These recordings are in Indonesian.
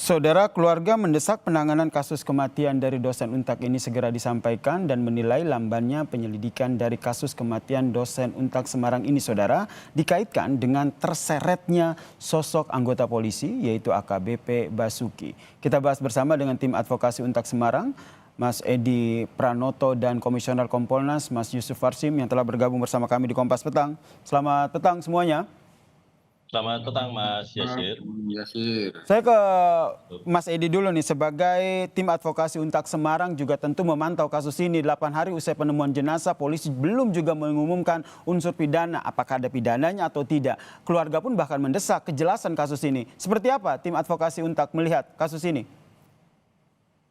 Saudara, keluarga mendesak penanganan kasus kematian dari dosen Untak ini segera disampaikan dan menilai lambannya penyelidikan dari kasus kematian dosen Untak Semarang ini, saudara, dikaitkan dengan terseretnya sosok anggota polisi yaitu AKBP Basuki. Kita bahas bersama dengan tim advokasi Untak Semarang, Mas Edi Pranoto dan Komisioner Kompolnas, Mas Yusuf Warsim yang telah bergabung bersama kami di Kompas Petang. Selamat petang semuanya. Selamat petang Mas Yasir. Saya ke Mas Edi dulu nih, sebagai tim advokasi Untak Semarang juga tentu memantau kasus ini. 8 hari usai penemuan jenazah, polisi belum juga mengumumkan unsur pidana, apakah ada pidananya atau tidak. Keluarga pun bahkan mendesak kejelasan kasus ini. Seperti apa tim advokasi Untak melihat kasus ini?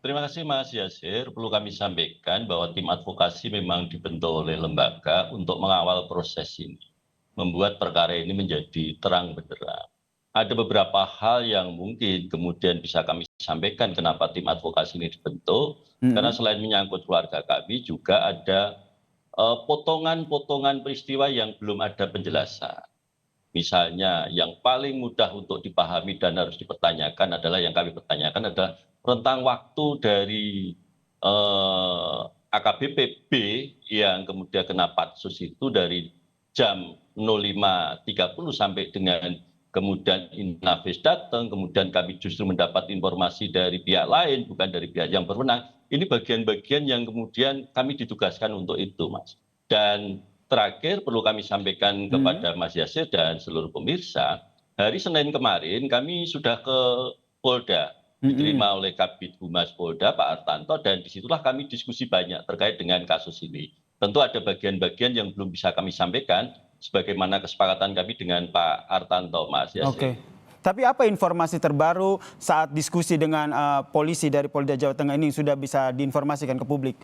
Terima kasih Mas Yasir. Perlu kami sampaikan bahwa tim advokasi memang dibentuk oleh lembaga untuk mengawal proses ini, membuat perkara ini menjadi terang benderang. Ada beberapa hal yang mungkin kemudian bisa kami sampaikan kenapa tim advokasi ini dibentuk, karena selain menyangkut keluarga kami juga ada potongan-potongan peristiwa yang belum ada penjelasan. Misalnya yang paling mudah untuk dipahami dan harus dipertanyakan adalah yang kami pertanyakan adalah rentang waktu dari AKBP B yang kemudian kena patsus itu dari jam 05.30 sampai dengan kemudian Inavis datang, kemudian kami justru mendapat informasi dari pihak lain, bukan dari pihak yang berwenang. Ini bagian-bagian yang kemudian kami ditugaskan untuk itu, Mas. Dan terakhir perlu kami sampaikan kepada Mas Yasir dan seluruh pemirsa, hari Senin kemarin kami sudah ke Polda, diterima oleh Kabid Humas Polda Pak Artanto, dan disitulah kami diskusi banyak terkait dengan kasus ini. Tentu ada bagian-bagian yang belum bisa kami sampaikan, sebagaimana kesepakatan kami dengan Pak Artanto, Mas Yasir. Oke. Tapi apa informasi terbaru saat diskusi dengan polisi dari Polda Jawa Tengah ini sudah bisa diinformasikan ke publik?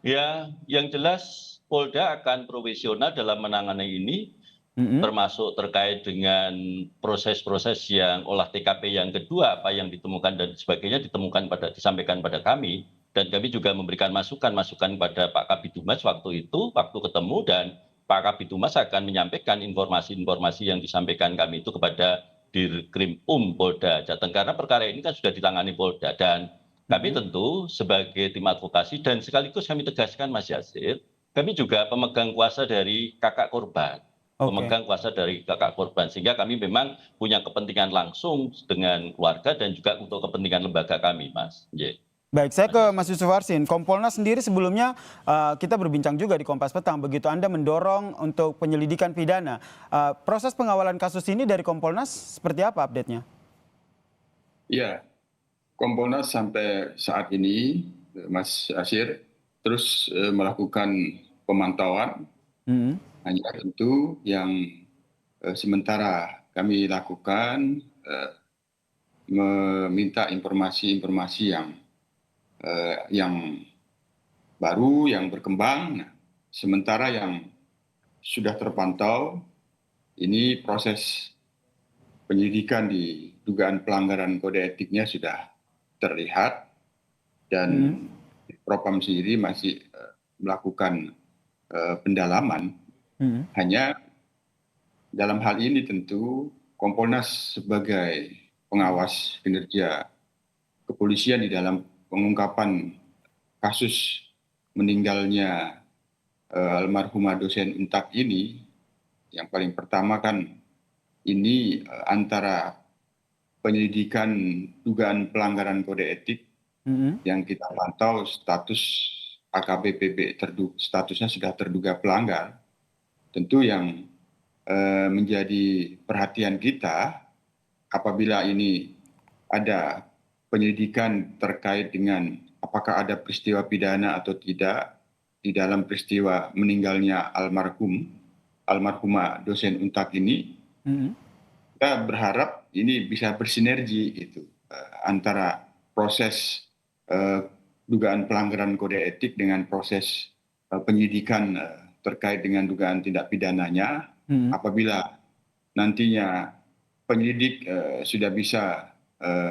Ya, yang jelas Polda akan profesional dalam menangani ini, termasuk terkait dengan proses-proses yang olah TKP yang kedua, apa yang ditemukan dan sebagainya disampaikan pada kami, dan kami juga memberikan masukan-masukan pada Pak Kabid Humas waktu itu, waktu ketemu, dan Pak Kabid Humas akan menyampaikan informasi-informasi yang disampaikan kami itu kepada Dirkrim Polda Jateng, karena perkara ini kan sudah ditangani Polda, dan kami tentu sebagai tim advokasi dan sekaligus kami tegaskan Mas Yasir, kami juga pemegang kuasa dari kakak korban. Pemegang kuasa dari kakak korban, sehingga kami memang punya kepentingan langsung dengan keluarga dan juga untuk kepentingan lembaga kami, Mas. Baik, saya ke Mas Yusuf Warsin. Kompolnas sendiri sebelumnya kita berbincang juga di Kompas Petang, begitu Anda mendorong untuk penyelidikan pidana. Proses pengawalan kasus ini dari Kompolnas seperti apa update-nya? Ya, Kompolnas sampai saat ini, Mas Asir, terus melakukan pemantauan. Hanya tentu yang sementara kami lakukan meminta informasi-informasi yang baru, yang berkembang. Sementara yang sudah terpantau, ini proses penyelidikan di dugaan pelanggaran kode etiknya sudah terlihat, dan Propam sendiri masih melakukan pendalaman. Hanya dalam hal ini tentu Kompolnas sebagai pengawas kinerja kepolisian di dalam pengungkapan kasus meninggalnya almarhumah dosen Untak ini, yang paling pertama kan ini antara penyelidikan dugaan pelanggaran kode etik yang kita pantau status AKBP statusnya sudah terduga pelanggar. Tentu yang menjadi perhatian kita apabila ini ada penyelidikan terkait dengan apakah ada peristiwa pidana atau tidak di dalam peristiwa meninggalnya almarhumah dosen Untak ini, kita berharap ini bisa bersinergi gitu antara proses dugaan pelanggaran kode etik dengan proses penyidikan terkait dengan dugaan tindak pidananya. Apabila nantinya penyidik sudah bisa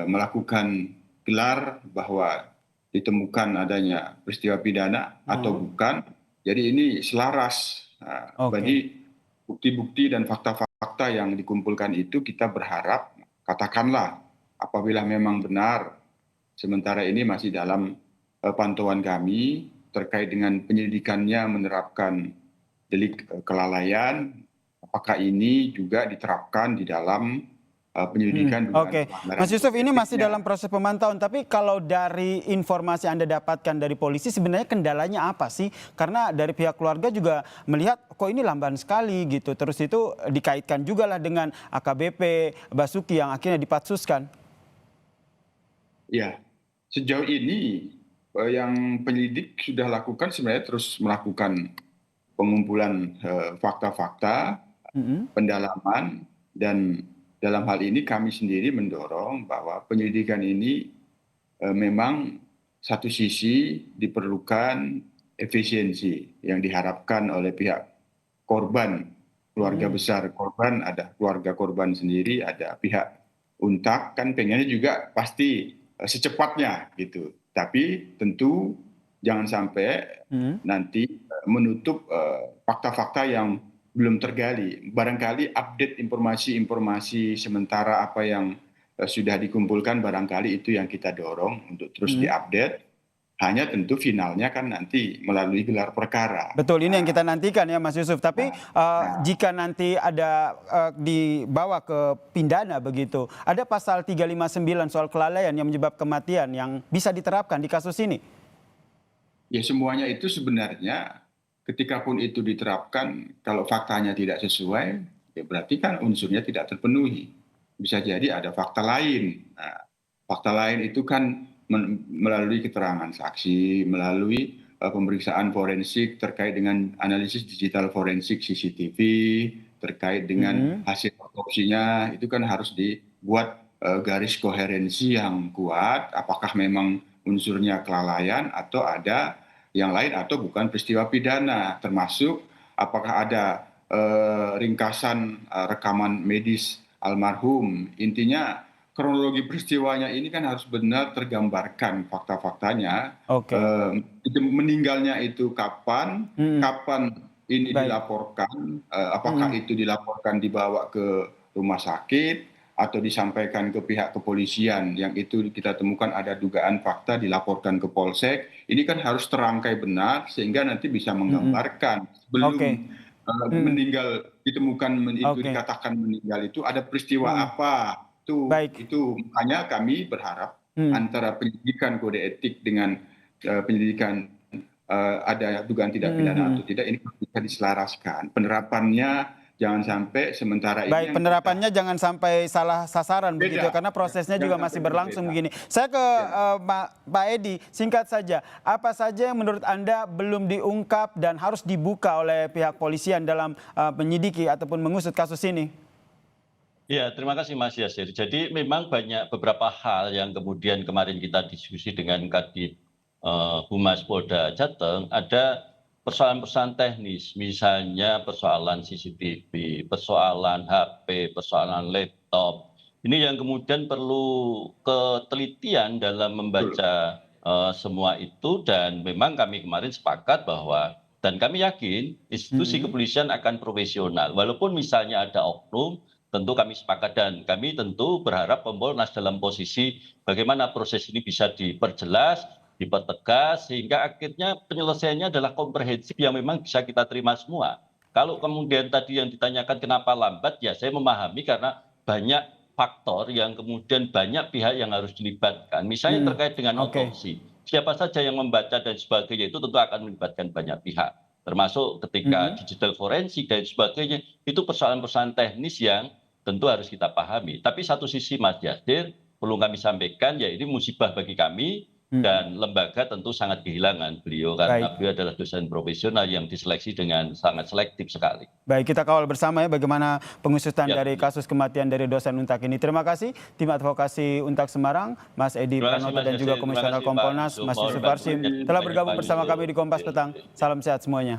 melakukan gelar bahwa ditemukan adanya peristiwa pidana atau bukan, jadi ini selaras. Jadi bukti-bukti dan fakta-fakta yang dikumpulkan itu kita berharap, katakanlah apabila memang benar, sementara ini masih dalam pantauan kami terkait dengan penyelidikannya menerapkan delik kelalaian, apakah ini juga diterapkan di dalam penyelidikan dugaan Oke, pelanggaran Mas Yusuf, ini masih etiknya. dalam proses pemantauan, tapi kalau dari informasi Anda dapatkan dari polisi sebenarnya kendalanya apa sih? Karena dari pihak keluarga juga melihat kok ini lamban sekali gitu, terus itu dikaitkan juga lah dengan AKBP Basuki yang akhirnya dipatsuskan. Ya, sejauh ini yang penyelidik sudah lakukan sebenarnya terus melakukan pengumpulan fakta-fakta, Mhm. pendalaman, dan dalam hal ini kami sendiri mendorong bahwa penyelidikan ini memang satu sisi diperlukan efisiensi yang diharapkan oleh pihak korban, keluarga Mhm. besar korban, ada keluarga korban sendiri, ada pihak Untak, kan pengennya juga pasti secepatnya gitu. Tapi tentu jangan sampai Mhm. nanti menutup fakta-fakta yang belum tergali. Barangkali update informasi-informasi sementara apa yang sudah dikumpulkan, barangkali itu yang kita dorong untuk terus Mhm. diupdate. Hanya tentu finalnya kan nanti melalui gelar perkara. Betul, ini yang kita nantikan ya Mas Yusuf. Tapi Nah, nah, jika nanti ada dibawa ke pidana begitu, ada pasal 359 soal kelalaian yang menyebabkan kematian yang bisa diterapkan di kasus ini. ya semuanya itu sebenarnya ketika pun itu diterapkan, kalau faktanya tidak sesuai, ya berarti kan unsurnya tidak terpenuhi. Bisa jadi ada fakta lain. Nah, fakta lain itu kan melalui keterangan saksi, melalui pemeriksaan forensik terkait dengan analisis digital forensik CCTV, terkait dengan Mhm. hasil otopsinya, itu kan harus dibuat garis koherensi yang kuat, apakah memang unsurnya kelalaian atau ada yang lain atau bukan peristiwa pidana, termasuk apakah ada ringkasan rekaman medis almarhum. Intinya kronologi peristiwanya ini kan harus benar tergambarkan fakta-faktanya. Oke. Meninggalnya itu kapan, Mhm. kapan ini Baik. dilaporkan, apakah Mhm. itu dilaporkan dibawa ke rumah sakit atau disampaikan ke pihak kepolisian yang itu kita temukan ada dugaan fakta dilaporkan ke polsek. Ini kan harus terangkai benar sehingga nanti bisa Mhm. menggambarkan sebelum Oke. Mhm. meninggal ditemukan itu Oke. dikatakan meninggal itu ada peristiwa Mhm. apa. Baik. Itu makanya kami berharap Mhm. antara penyidikan kode etik dengan penyelidikan ada dugaan tidak Mhm. pidana atau Mhm. tidak, ini bisa diselaraskan. Penerapannya jangan sampai sementara ini Baik, yang kita penerapannya jangan sampai salah sasaran begitu ya, beda, karena ya, prosesnya juga jangan masih sampai berlangsung berbeda. begini. Saya ke Ya. Pak Edi, singkat saja, apa saja yang menurut Anda belum diungkap dan harus dibuka oleh pihak polisian dalam menyidiki ataupun mengusut kasus ini? Ya, terima kasih Mas Yasir. Jadi memang banyak beberapa hal yang kemudian kemarin kita diskusi dengan Kadif Humas Polda Jateng, ada persoalan-persoalan teknis, misalnya persoalan CCTV, persoalan HP, persoalan laptop. Ini yang kemudian perlu ketelitian dalam Betul. membaca semua itu, dan memang kami kemarin sepakat bahwa, dan kami yakin institusi Mhm. kepolisian akan profesional. Walaupun misalnya ada oknum, tentu kami sepakat dan kami tentu berharap Kompolnas dalam posisi bagaimana proses ini bisa diperjelas, dipertegas, sehingga akhirnya penyelesaiannya adalah komprehensif yang memang bisa kita terima semua. Kalau kemudian tadi yang ditanyakan kenapa lambat, ya saya memahami karena banyak faktor yang kemudian banyak pihak yang harus dilibatkan. Misalnya Mhm. terkait dengan Oke. otopsi, siapa saja yang membaca dan sebagainya itu tentu akan melibatkan banyak pihak. Termasuk ketika Mhm. digital forensik dan sebagainya, itu persoalan-persoalan teknis yang tentu harus kita pahami. Tapi satu sisi Mas Yasir, perlu kami sampaikan, ya ini musibah bagi kami, Mhm. dan lembaga tentu sangat kehilangan beliau karena Baik. beliau adalah dosen profesional yang diseleksi dengan sangat selektif sekali. Baik, kita kawal bersama ya bagaimana pengusutan Ya, dari kasus kematian dari dosen Untak ini. Terima kasih tim advokasi Untak Semarang, Mas Edi terima kasih Pranoto Mas dan juga Yasir, terima Komisioner kasih Pak Kompolnas, Yusuf, Mas mohon Yusuf Terima Warsim, bantunya kasih. telah diulangi bergabung Pak bersama Yusuf. kami di Kompas Ya, Petang. ya, ya. Salam sehat semuanya.